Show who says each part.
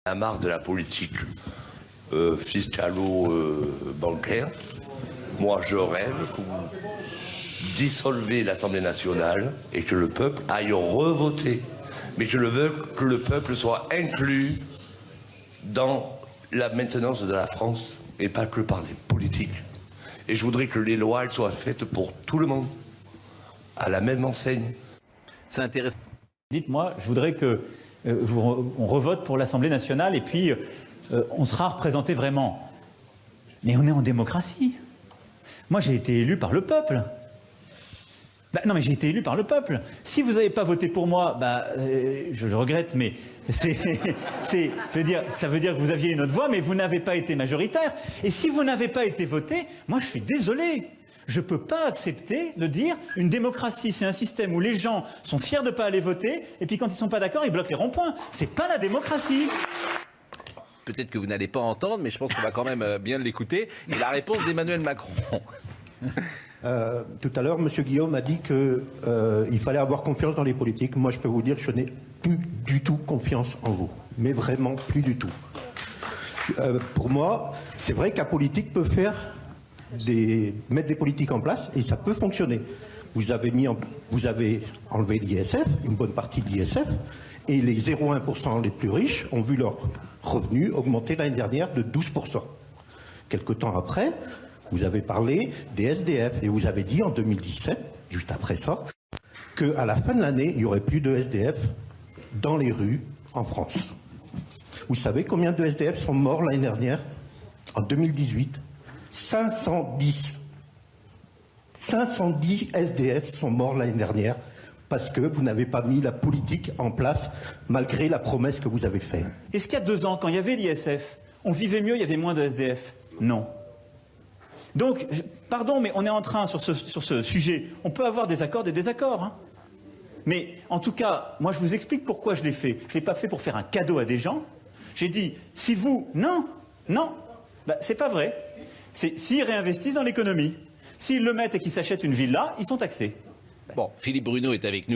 Speaker 1: a marre de la politique fiscalo-bancaire. Moi, je rêve que vous dissolvez l'Assemblée nationale et que le peuple aille revoter. Mais je veux que le peuple soit inclus dans la maintenance de la France et pas que par les politiques. Et je voudrais que les lois elles soient faites pour tout le monde, à la même enseigne.
Speaker 2: C'est intéressant.
Speaker 3: Dites-moi, je voudrais que on revote pour l'Assemblée nationale et puis on sera représenté vraiment. Mais on est en démocratie. Moi, j'ai été élu par le peuple. Non, mais j'ai été élu par le peuple. Si vous n'avez pas voté pour moi, je regrette, mais je veux dire, ça veut dire que vous aviez une autre voix, mais vous n'avez pas été majoritaire. Et si vous n'avez pas été voté, moi, je suis désolé. Je ne peux pas accepter de dire une démocratie, c'est un système où les gens sont fiers de ne pas aller voter, et puis quand ils ne sont pas d'accord, ils bloquent les ronds-points. C'est pas la démocratie.
Speaker 2: Peut-être que vous n'allez pas entendre, mais je pense qu'on va quand même bien l'écouter. Et la réponse d'Emmanuel Macron.
Speaker 4: Tout à l'heure, M. Guillaume a dit qu'il fallait avoir confiance dans les politiques. Moi, je peux vous dire que je n'ai plus du tout confiance en vous. Mais vraiment plus du tout. Pour moi, c'est vrai qu'un politique peut mettre des politiques en place et ça peut fonctionner. Vous avez enlevé l'ISF, une bonne partie de l'ISF, et les 0,1% les plus riches ont vu leurs revenus augmenter l'année dernière de 12%. Quelque temps après, vous avez parlé des SDF et vous avez dit en 2017, juste après ça, qu'à la fin de l'année, il n'y aurait plus de SDF dans les rues en France. Vous savez combien de SDF sont morts l'année dernière? En 2018, 510. 510 SDF sont morts l'année dernière parce que vous n'avez pas mis la politique en place malgré la promesse que vous avez faite.
Speaker 3: Est-ce qu'il y a 2 ans, quand il y avait l'ISF, on vivait mieux, il y avait moins de SDF? Non. Donc, pardon, mais on est en train, sur ce sujet, on peut avoir des accords, des désaccords. Hein. Mais en tout cas, moi je vous explique pourquoi je l'ai fait. Je ne l'ai pas fait pour faire un cadeau à des gens. J'ai dit, si vous... Non, c'est pas vrai. S'ils réinvestissent dans l'économie, s'ils le mettent et qu'ils s'achètent une villa, ils sont taxés.
Speaker 2: Bon, Philippe Bruno est avec nous.